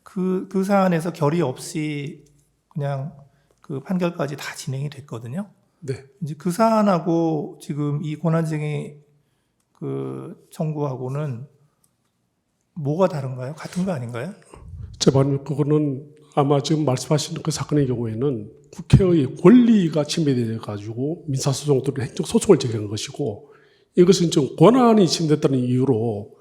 그 사안에서 결의 없이 그냥 그 판결까지 다 진행이 됐거든요. 네. 이제 그 사안하고 지금 이 권한쟁의 그 청구하고는 뭐가 다른가요? 같은 거 아닌가요? 제 말은 그거는 아마 지금 말씀하신 그 사건의 경우에는 국회의 권리가 침해돼 가지고 민사소송 또는 행정소송을 제기한 것이고, 이것은 좀 권한이 침해됐다는 이유로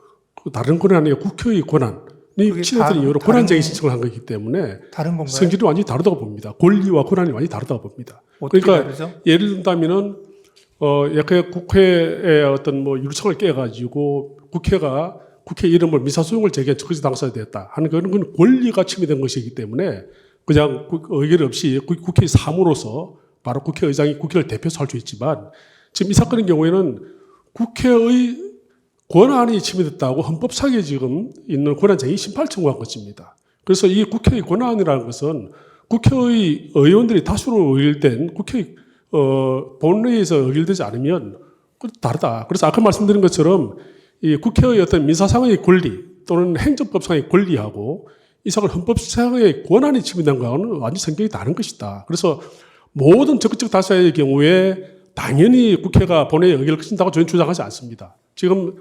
그 다른 권한이 아니라 국회의 권한이 침해됐다는 이유로 권한쟁의 신청을 한 거기 때문에 다른 건가요? 성질이 완전히 다르다고 봅니다. 권리와 권한이 완전히 다르다고 봅니다. 어떻게 그러니까 다르죠? 예를 든다면은 약간 국회의 어떤 뭐 율성을 깨가지고 국회가 국회 이름을 민사소송을 제기한 적시 당사자가 됐다 하는 건 권리가 침해된 것이기 때문에 그냥 의결 없이 국회의 사무로서 바로 국회의장이 국회를 대표해서 할 수 있지만, 지금 이 사건의 경우에는 국회의 권한이 침해됐다고 헌법상에 지금 있는 권한쟁의 심판을 청구한 것입니다. 그래서 이 국회의 권한이라는 것은 국회의 의원들이 다수로 의결된 국회의 본회의에서 의결되지 않으면 다르다. 그래서 아까 말씀드린 것처럼 이 국회의 어떤 민사상의 권리 또는 행정법상의 권리하고 이 사건 헌법상의 권한이 침해된 거하고는 완전히 성격이 다른 것이다. 그래서 모든 적극적 다수의 경우에 당연히 국회가 본회의에 의결을 거친다고 저는 주장하지 않습니다. 지금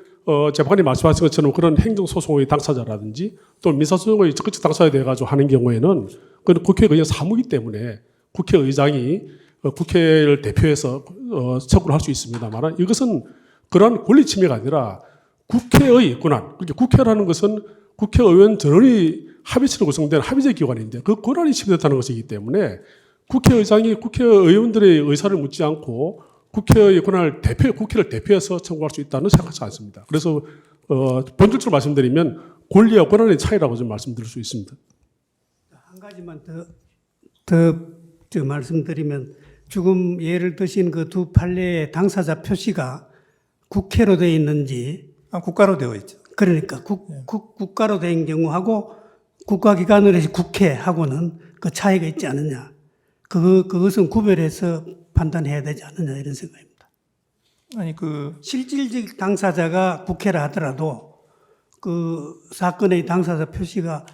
재판관이 말씀하신 것처럼 그런 행정소송의 당사자라든지 또 민사소송의 적극적 당사자에 대해 가지고 하는 경우에는 그건 국회의 그냥 사무이기 때문에 국회의장이 국회를 대표해서 청구를 할 수 있습니다만, 이것은 그러한 권리 침해가 아니라 국회의 권한, 그러니까 국회라는 것은 국회의원 전원이 합의체로 구성된 합의제 기관인데 그 권한이 침해됐다는 것이기 때문에 국회의장이 국회의원들의 의사를 묻지 않고 국회의 권한을 국회를 대표해서 청구할 수 있다는 생각하지 않습니다. 그래서 본질적으로 말씀드리면 권리와 권한의 차이라고 좀 말씀드릴 수 있습니다. 한 가지만 더 말씀드리면, 지금 예를 드신 그 두 판례의 당사자 표시가 국회로 되어 있는지, 국가로 되어 있죠. 그러니까 국가로 된 경우하고 국가기관으로 해서 국회하고는 그 차이가 있지 않느냐. 그것은 구별해서 판단해야 되지 않느냐, 이런 생각입니다. 아니 실질적 당사자가 국회라 하더라도 그 사건의 당사자 표시가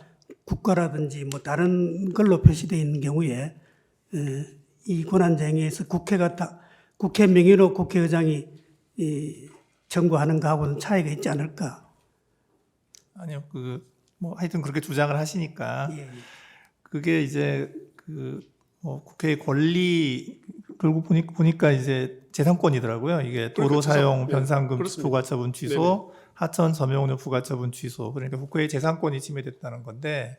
국가라든지 뭐 다른 걸로 표시되어 있는 경우에 이 권한쟁의에서 국회 명의로 국회의장이 청구하는 거하고는 차이가 있지 않을까. 아니요, 뭐 하여튼 그렇게 주장을 하시니까 예. 그게 이제 뭐 국회의 권리, 결국 보니까 이제 재산권이더라고요. 이게 도로 그러니까 사용 네, 변상금 그렇습니다. 부과처분 취소, 하천 점용료 부과처분 취소. 그러니까 국회의 재산권이 침해됐다는 건데,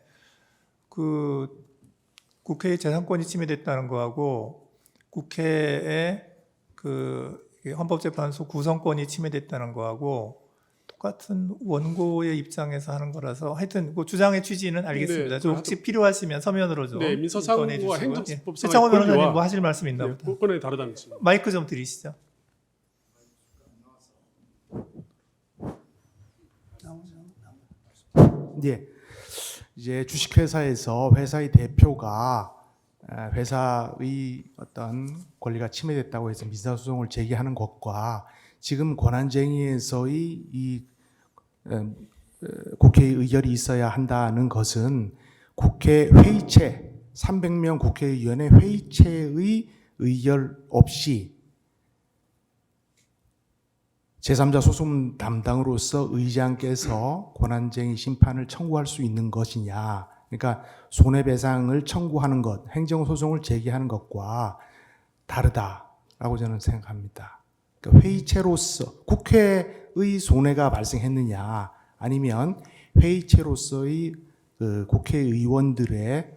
국회의 재산권이 침해됐다는 거하고 국회의 헌법재판소 구성권이 침해됐다는 거하고 똑같은 원고의 입장에서 하는 거라서, 하여튼 그 주장의 취지는 알겠습니다. 네, 좀 혹시 필요하시면 서면으로 좀 네, 민사상과 전해주시고요. 행정법상의 최창호 변호사님 권리와 뭐 하실 말씀 있나 보다. 권한이 다르다는 것입니다. 마이크 좀 드리시죠. 예. 이제 주식회사에서 회사의 대표가 회사의 어떤 권리가 침해됐다고 해서 민사소송을 제기하는 것과 지금 권한쟁의에서의 이 국회의 의결이 있어야 한다는 것은 국회 회의체 300명 국회의원의 회의체의 의결 없이 제3자 소송 담당으로서 의장께서 권한쟁의 심판을 청구할 수 있는 것이냐. 그러니까 손해배상을 청구하는 것, 행정소송을 제기하는 것과 다르다라고 저는 생각합니다. 그러니까 회의체로서 국회의 손해가 발생했느냐, 아니면 회의체로서의 그 국회의원들의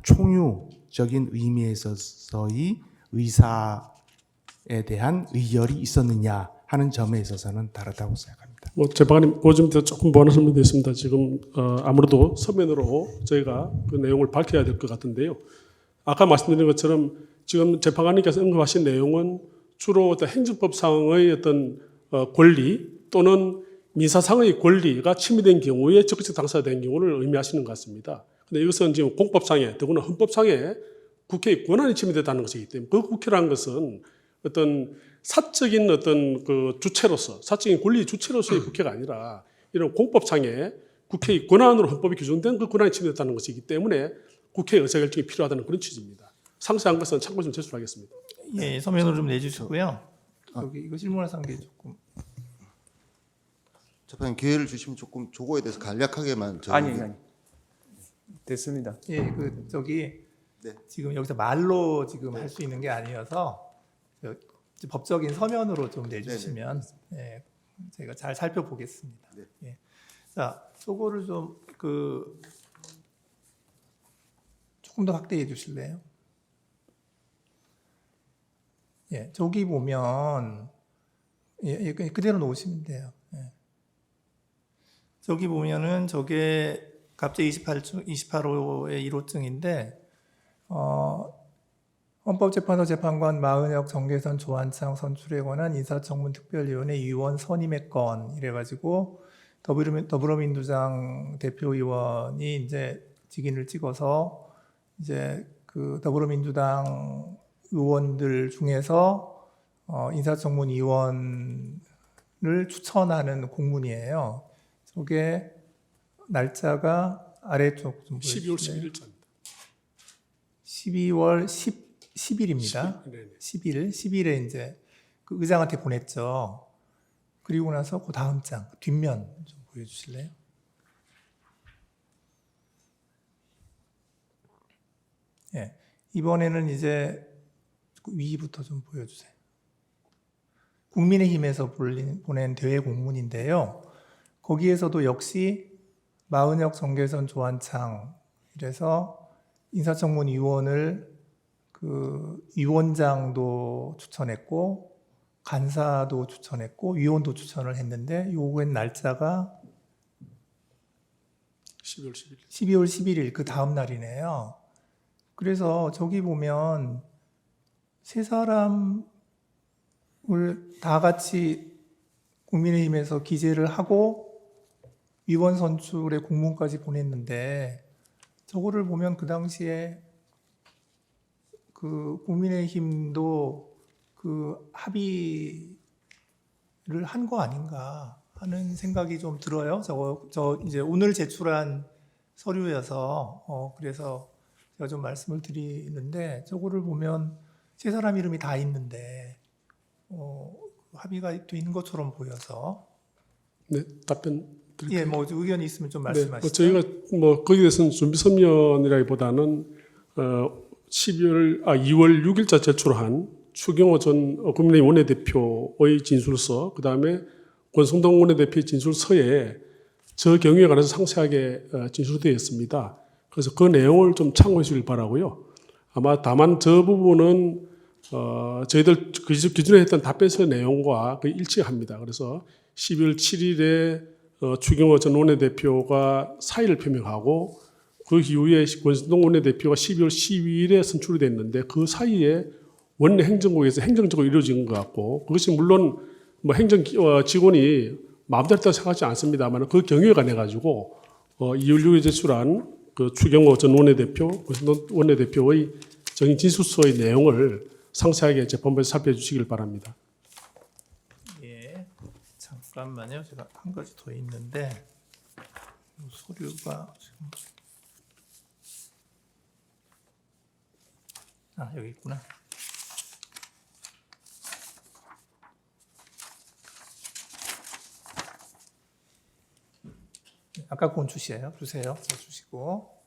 총유적인 의미에서의 의사에 대한 의결이 있었느냐 하는 점에 있어서는 다르다고 생각합니다. 뭐 재판관님, 그 점에 조금 보완 설명드리겠습니다. 지금 아무래도 서면으로 저희가 그 내용을 밝혀야 될 것 같은데요. 아까 말씀드린 것처럼 지금 재판관님께서 언급하신 내용은 주로 어떤 행정법상의 어떤 권리 또는 민사상의 권리가 침해된 경우에 적극적 당사자가 된 경우를 의미하시는 것 같습니다. 그런데 이것은 지금 공법상에, 더구나 헌법상에 국회의 권한이 침해됐다는 것이기 때문에 그 국회라는 것은 어떤 사적인 어떤 그 주체로서, 사적인 권리 주체로서의 국회가 아니라 이런 공법상에 국회의 권한으로 헌법이 규정된 그 권한이 침해됐다는 것이기 때문에 국회의 의사결정이 필요하다는 그런 취지입니다. 상세한 것은 참고 좀 제출하겠습니다. 예, 서면으로 좀 내주시고요. 여기 이거 질문하신 게 조금. 재판님 기회를 주시면 조금 조거에 대해서 간략하게만 아니. 됐습니다. 예, 저기 네. 지금 여기서 말로 지금 할 수 있는 게 아니어서 법적인 서면으로 좀 내주시면 예, 제가 잘 살펴보겠습니다. 네. 예. 자, 요거를 좀 조금 더 확대해 주실래요? 예, 저기 보면 예, 그대로 놓으시면 돼요. 예. 저기 보면은 저게 갑제 28호의 1호증인데 헌법재판소 재판관 마은혁 정계선 조한창 선출에 관한 인사청문 특별위원회 위원 선임의 건 이래가지고 더불어민주당 대표의원이 이제 직인을 찍어서 이제 그 더불어민주당 의원들 중에서 인사청문 위원을 추천하는 공문이에요. 저게 날짜가 아래쪽 좀 12월 보여주실래요? 11일자입니다. 12월 10일입니다. 10일에 이제 그 의장한테 보냈죠. 그리고 나서 그 다음 장 뒷면 좀 보여주실래요? 예, 이번에는 이제 위부터 좀 보여주세요. 국민의힘에서 보낸 대외 공문인데요. 거기에서도 역시 마은혁, 정계선, 조한창 이래서 인사청문 위원을 그 위원장도 추천했고 간사도 추천했고 위원도 추천을 했는데 요구한 날짜가 12월 11일. 12월 11일 그 다음 날이네요. 그래서 저기 보면 세 사람을 다 같이 국민의힘에서 기재를 하고 위원 선출의 공문까지 보냈는데 저거를 보면 그 당시에 그 국민의힘도 그 합의를 한 거 아닌가 하는 생각이 좀 들어요. 저 이제 오늘 제출한 서류여서 그래서 제가 좀 말씀을 드리는데 저거를 보면 세 사람 이름이 다 있는데 합의가 돼 있는 것처럼 보여서 네, 답변 드릴게요. 예, 뭐 의견이 있으면 좀 네, 말씀하시죠. 저희가 뭐 거기에 대해서는 준비 서면이라기보다는 2월 6일자 제출한 추경호 전 국민의힘 원내대표의 진술서, 그 다음에 권성동 원내대표의 진술서에 저 경우에 관해서 상세하게 진술되어 있습니다. 그래서 그 내용을 좀 참고해 주길 바라고요. 아마 다만 저 부분은 저희들 그 기존에 했던 답변서 내용과 거의 일치합니다. 그래서 12월 7일에 추경호 전 원내대표가 사의를 표명하고 그 이후에 권성동 원내대표가 12월 12일에 선출이 됐는데 그 사이에 원내 행정국에서 행정적으로 이루어진 것 같고 그것이 물론 뭐 행정 직원이 마음대로 했다고 생각하지 않습니다만 그 경위에 관해 가지고 2월 6일에 제출한 그 추경호 전 원내대표, 권성동 원내대표의 정인 진술서의 내용을 상세하게 재판부에서 살펴주시길 바랍니다. 예, 잠깐만요. 제가 한 가지 더 있는데 서류가 지금 여기 있구나. 아까 그건 주세요. 자, 주시고.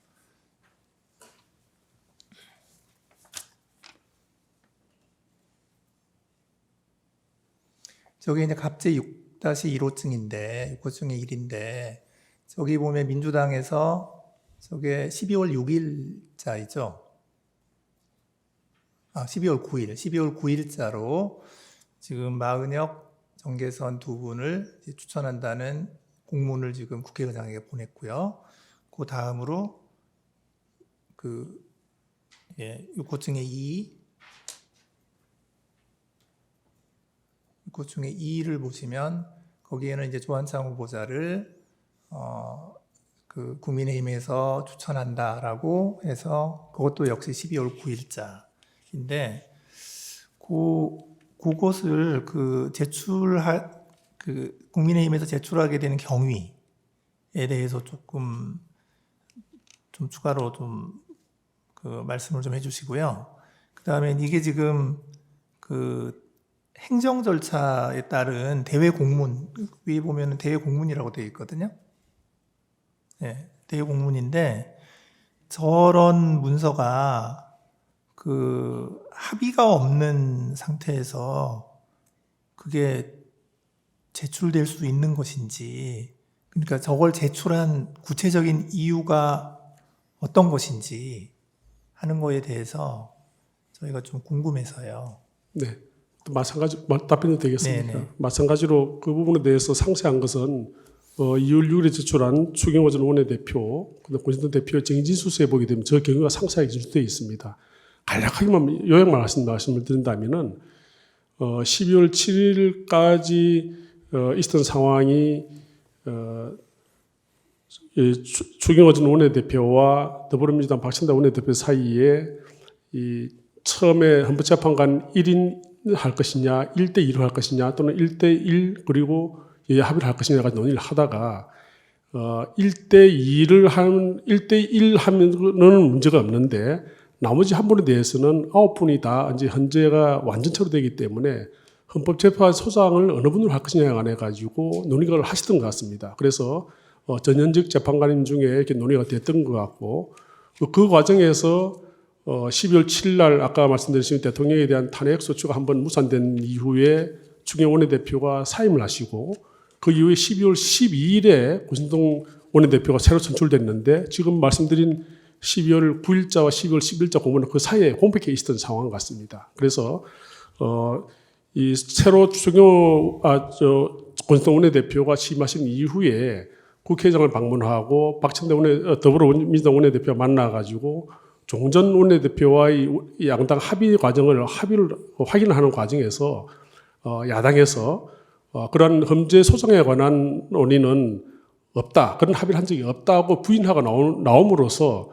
저게 이제 갑제 6-1호증인데 6호증의 1인데 저기 보면 민주당에서 저게 12월 6일자이죠. 12월 9일자로 지금 마은혁, 정계선 두 분을 추천한다는 공문을 지금 국회의장에게 보냈고요. 그 다음으로 6호증의 2를 보시면 거기에는 이제 조한창 후보자를 그 국민의힘에서 추천한다라고 해서 그것도 역시 12월 9일자인데 그것을 국민의힘에서 제출하게 되는 경위에 대해서 조금 좀 추가로 좀 말씀을 좀 해주시고요. 그 다음에 이게 지금 행정 절차에 따른 대외 공문 위에 보면 대외 공문이라고 되어 있거든요. 네, 대외 공문인데 저런 문서가 그 합의가 없는 상태에서 그게 제출될 수 있는 것인지, 그러니까 저걸 제출한 구체적인 이유가 어떤 것인지 하는 거에 대해서 저희가 좀 궁금해서요. 네. 또 마찬가지 답변도 되겠습니까? 네네. 마찬가지로 그 부분에 대해서 상세한 것은 2월 6일에 제출한 추경호 전 원내대표, 권신동 대표의 정진수서에 보게 되면 저 경우가 상세하게 기술되어 있습니다. 간략하게만 요약만 말씀을 드린다면은 12월 7일까지 있었던 상황이 추경호 전 원내대표와 더불어민주당 박찬대 원내대표 사이에 이 처음에 헌법재판관 1인 할 것이냐, 1대1로 할 것이냐, 또는 1대1 그리고 합의를 할 것이냐 가지고 논의를 하다가 1대1 하면은 문제가 없는데 나머지 한 분에 대해서는 9분이 다 이제 헌재가 완전체로 되기 때문에 헌법재판소장을 어느 분으로 할 것이냐에 관해 가지고 논의를 하시던 것 같습니다. 그래서 전현직 재판관님 중에 이렇게 논의가 됐던 것 같고 그 과정에서 12월 7일 날 아까 말씀드린 대통령에 대한 탄핵 소추가 한번 무산된 이후에 추경호 원내대표가 사임을 하시고 그 이후에 12월 12일에 권신동 원내대표가 새로 선출됐는데 지금 말씀드린 12월 9일자와 12월 10일자 보면 그 사이에 공백해 있었던 상황 같습니다. 그래서 이 새로 권신동 원내대표가 취임하신 이후에 국회의장을 방문하고 박찬대 더불어민주당 원내대표와 만나가지고 종전 원내대표와의 양당 합의를 확인하는 과정에서 야당에서 그러한 헌재 소송에 관한 논의는 없다. 그런 합의를 한 적이 없다고 부인하고 나옴으로써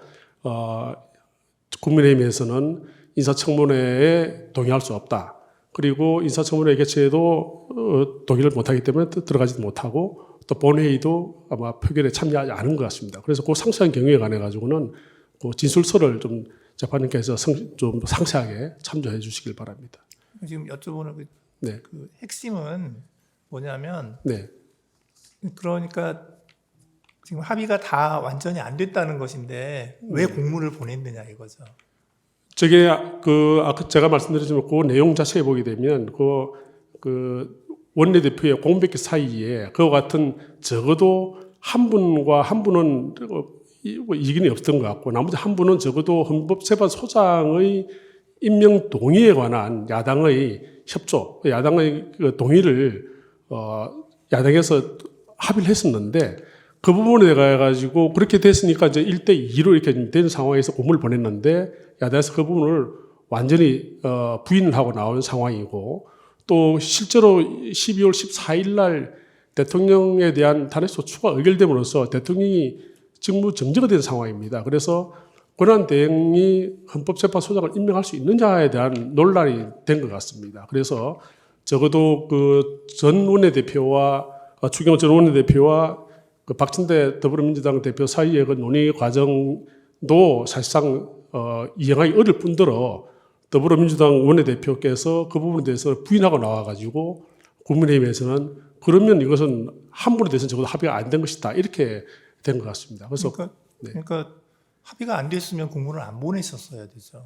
국민의힘에서는 인사청문회에 동의할 수 없다. 그리고 인사청문회 개최에도 동의를 못하기 때문에 들어가지도 못하고 또 본회의도 아마 표결에 참여하지 않은 것 같습니다. 그래서 그 상세한 경우에 관해 가지고는 그 진술서를 좀 재판님께서 좀 상세하게 참조해 주시길 바랍니다. 지금 여쭤보는 네. 그 핵심은 뭐냐면, 네. 그러니까 지금 합의가 다 완전히 안 됐다는 것인데 왜 공문을 보냈느냐 이거죠. 저게 아까 제가 말씀드렸지만 그 내용 자체에 보게 되면 그 원내대표의 공백기 사이에 그와 같은 적어도 한 분과 한 분은 이견이 없던 것 같고 나머지 한 분은 적어도 헌법재판소장의 임명 동의에 관한 야당의 협조, 야당의 그 동의를 야당에서 합의를 했었는데 그 부분에 가지고 그렇게 됐으니까 이제 1대2로 이렇게 된 상황에서 공문을 보냈는데 야당에서 그 부분을 완전히 부인을 하고 나온 상황이고 또 실제로 12월 14일 날 대통령에 대한 탄핵소추가 의결됨으로써 대통령이 직무 정지가 된 상황입니다. 그래서 권한대행이 헌법재판소장을 임명할 수 있느냐에 대한 논란이 된 것 같습니다. 그래서 적어도 그 전 원내대표와 추경호 전 원내대표와 그 박찬대 더불어민주당 대표 사이의 그 논의 과정도 사실상 이행하기 어려울 뿐더러 더불어민주당 원내대표께서 그 부분에 대해서 부인하고 나와가지고 국민의힘에서는 그러면 이것은 한 분에 대해서는 적어도 합의가 안 된 것이다 이렇게 된 것 같습니다. 그래서 그러니까 합의가 안 됐으면 공문을 안 보냈었어야 되죠.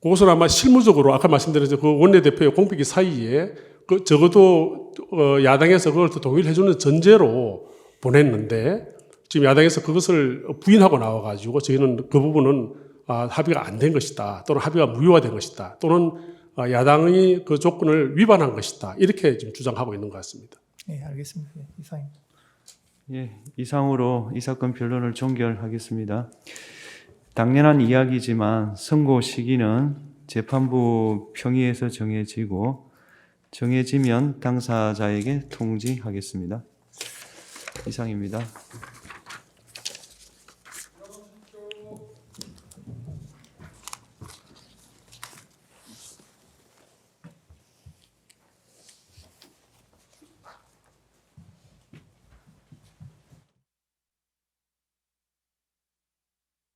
그것은 아마 실무적으로 아까 말씀드린 그 원내대표의 공백기 사이에 그 적어도 야당에서 그걸 또 동의를 해주는 전제로 보냈는데 지금 야당에서 그것을 부인하고 나와가지고 저희는 그 부분은 합의가 안 된 것이다 또는 합의가 무효화된 것이다 또는 야당이 그 조건을 위반한 것이다 이렇게 지금 주장하고 있는 것 같습니다. 네, 알겠습니다. 네, 이상입니다. 예, 이상으로 이 사건 변론을 종결하겠습니다. 당연한 이야기지만 선고 시기는 재판부 평의에서 정해지면 당사자에게 통지하겠습니다. 이상입니다.